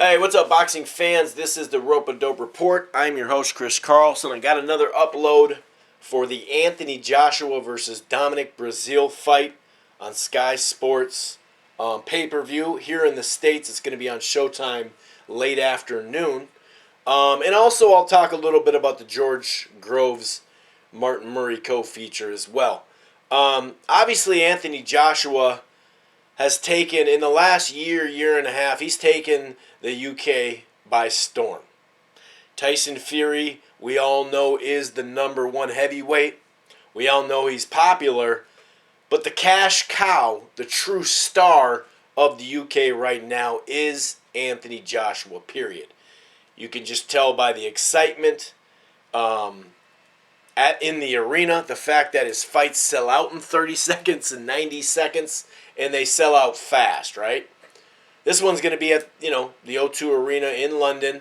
Hey, what's up, boxing fans? This is the Rope-A-Dope Report. I'm your host, Chris Carlson. I got another upload for the Anthony Joshua versus Dominic Breazeale fight on Sky Sports pay-per-view. Here in the States, it's going to be on Showtime late afternoon. And also, I'll talk a little bit about the George Groves Martin Murray co-feature as well. Obviously, Anthony Joshua has taken, in the last year and a half, he's taken the UK by storm. Tyson Fury, we all know, is the number one heavyweight. We all know he's popular. But the cash cow, the true star of the UK right now is Anthony Joshua, period. You can just tell by the excitement in the arena, the fact that his fights sell out in 30 seconds and 90 seconds, and they sell out fast, right? This one's going to be at, the O2 Arena in London.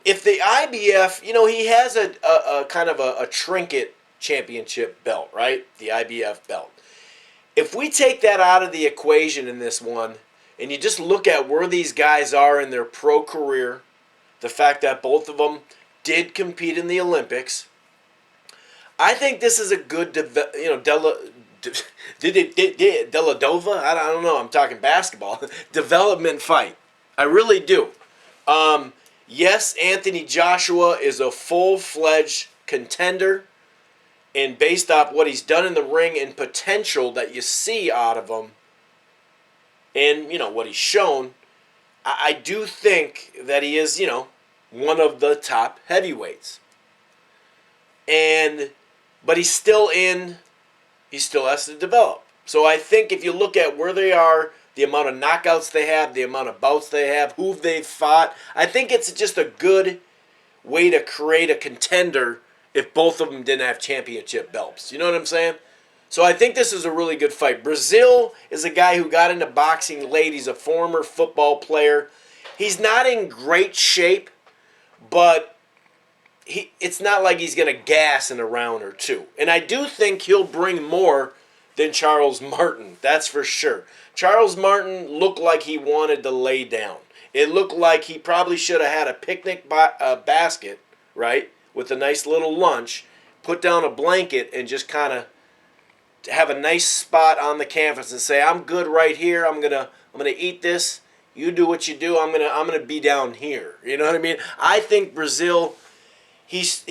If the IBF, he has a kind of a trinket championship belt, right? The IBF belt. If we take that out of the equation in this one, and you just look at where these guys are in their pro career, the fact that both of them did compete in the Olympics, I think this is a good, Deladova, I don't know, I'm talking basketball, development fight. I really do. Yes, Anthony Joshua is a full-fledged contender, and based off what he's done in the ring and potential that you see out of him, and, what he's shown, I do think that he is, one of the top heavyweights. But he still has to develop. So I think if you look at where they are, the amount of knockouts they have, the amount of bouts they have, who they've fought, I think it's just a good way to create a contender if both of them didn't have championship belts. You know what I'm saying? So I think this is a really good fight. Breazeale is a guy who got into boxing late. He's a former football player. He's not in great shape, but it's not like he's going to gas in a round or two. And I do think he'll bring more than Charles Martin. That's for sure. Charles Martin looked like he wanted to lay down. It looked like he probably should have had a picnic basket, right, with a nice little lunch, put down a blanket, and just kind of have a nice spot on the canvas and say, I'm good right here. I'm gonna eat this. You do what you do. I'm gonna be down here. You know what I mean? I think Breazeale, he's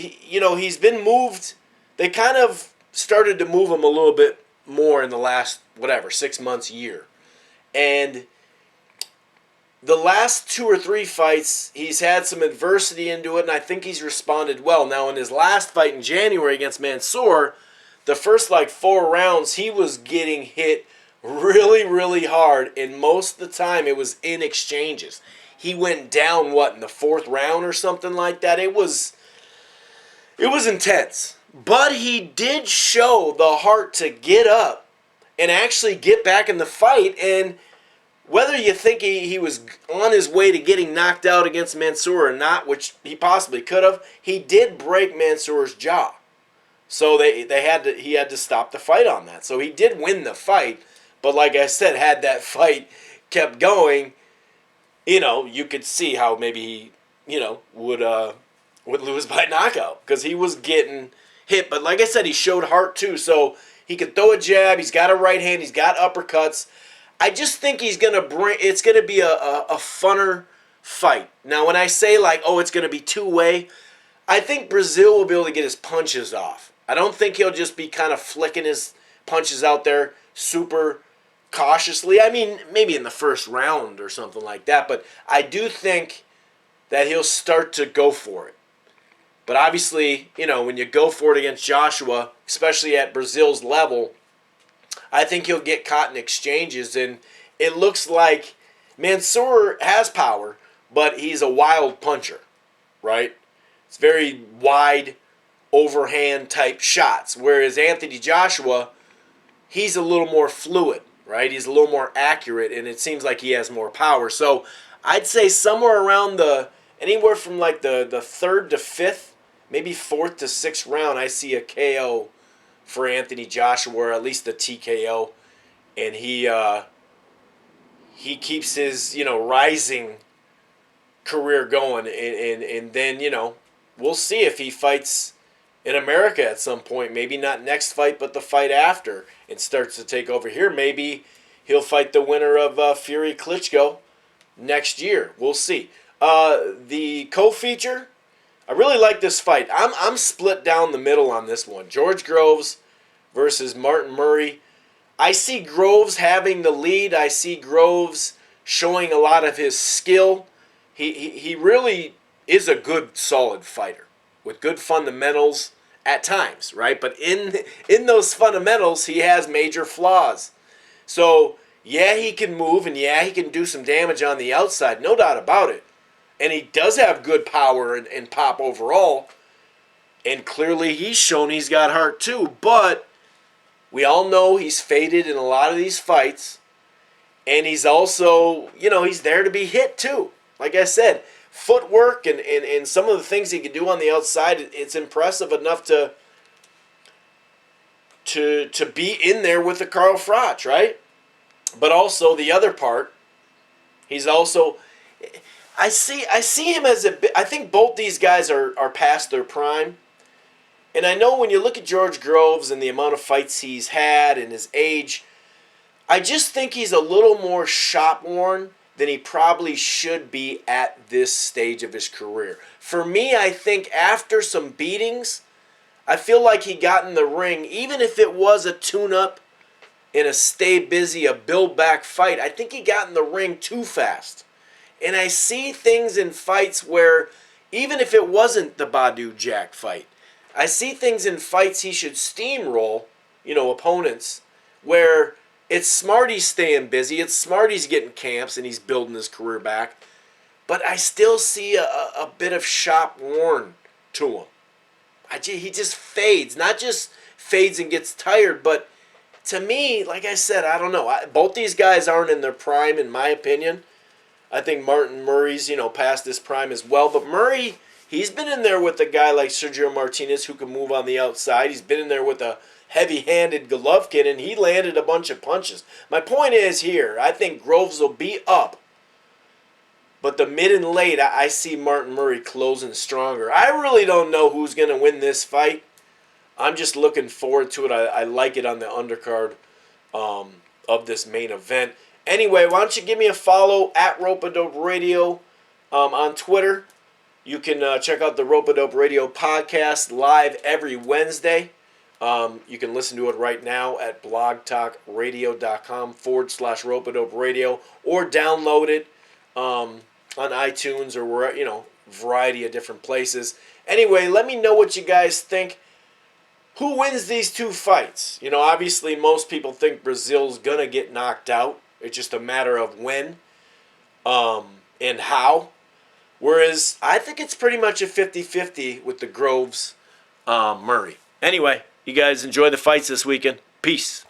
been moved. They kind of started to move him a little bit more in the last 6 months, year, and the last 2 or 3 fights he's had some adversity into it, and I think he's responded well. Now in his last fight in January against Mansour, the first 4 rounds he was getting hit really, really hard, and most of the time it was in exchanges. He went down, in the 4th round or something like that. It was intense. But he did show the heart to get up and actually get back in the fight, and whether you think he was on his way to getting knocked out against Mansour or not, which he possibly could have, he did break Mansour's jaw. So he had to stop the fight on that. So he did win the fight, but like I said, had that fight kept going, you could see how maybe he, would lose by knockout because he was getting hit. But like I said, he showed heart too. So he could throw a jab. He's got a right hand. He's got uppercuts. I just think it's going to be a funner fight. Now, when I say it's going to be two-way, I think Breazeale will be able to get his punches off. I don't think he'll just be kind of flicking his punches out there super cautiously. I mean, maybe in the first round or something like that. But I do think that he'll start to go for it. But obviously, when you go for it against Joshua, especially at Breazeale's level, I think he'll get caught in exchanges. And it looks like Mansour has power, but he's a wild puncher, right? It's very wide, overhand type shots. Whereas Anthony Joshua, he's a little more fluid, right? He's a little more accurate, and it seems like he has more power. So I'd say somewhere around anywhere from the 3rd to 5th, maybe 4th to 6th round, I see a KO for Anthony Joshua, or at least a TKO. And he keeps his, rising career going, and then, we'll see if he fights in America at some point. Maybe not next fight, but the fight after, and starts to take over here. Maybe he'll fight the winner of Fury Klitschko next year. We'll see. The co-feature, I really like this fight. I'm split down the middle on this one. George Groves versus Martin Murray. I see Groves having the lead. I see Groves showing a lot of his skill. He really is a good, solid fighter with good fundamentals at times, right? But in those fundamentals, he has major flaws. So, yeah, he can move, and yeah, he can do some damage on the outside, no doubt about it. And he does have good power and pop overall. And clearly he's shown he's got heart too. But we all know he's faded in a lot of these fights. And he's also, he's there to be hit too. Like I said, footwork and some of the things he can do on the outside, it's impressive enough to be in there with the Carl Froch, right? But also the other part, he's also... I see him as I think both these guys are past their prime. And I know when you look at George Groves and the amount of fights he's had and his age, I just think he's a little more shop-worn than he probably should be at this stage of his career. For me, I think after some beatings, I feel like he got in the ring, even if it was a tune-up in a stay busy, a build-back fight, I think he got in the ring too fast. And I see things in fights where, even if it wasn't the Badu Jack fight, I see things in fights he should steamroll, opponents, where it's smart he's staying busy, it's smart he's getting camps and he's building his career back, but I still see a bit of shop worn to him. He just fades, not just fades and gets tired, but to me, like I said, I don't know. Both these guys aren't in their prime, in my opinion. I think Martin Murray's, past his prime as well. But Murray, he's been in there with a guy like Sergio Martinez who can move on the outside. He's been in there with a heavy-handed Golovkin, and he landed a bunch of punches. My point is here, I think Groves will be up. But the mid and late, I see Martin Murray closing stronger. I really don't know who's going to win this fight. I'm just looking forward to it. I like it on the undercard of this main event. Anyway, why don't you give me a follow at Rope-A-Dope Radio on Twitter. You can check out the Rope-A-Dope Radio podcast live every Wednesday. You can listen to it right now at blogtalkradio.com/Rope-A-Dope Radio, or download it on iTunes or where, variety of different places. Anyway, let me know what you guys think. Who wins these two fights? Obviously most people think Breazeale's going to get knocked out. It's just a matter of when and how. Whereas I think it's pretty much a 50-50 with the Groves Murray. Anyway, you guys enjoy the fights this weekend. Peace.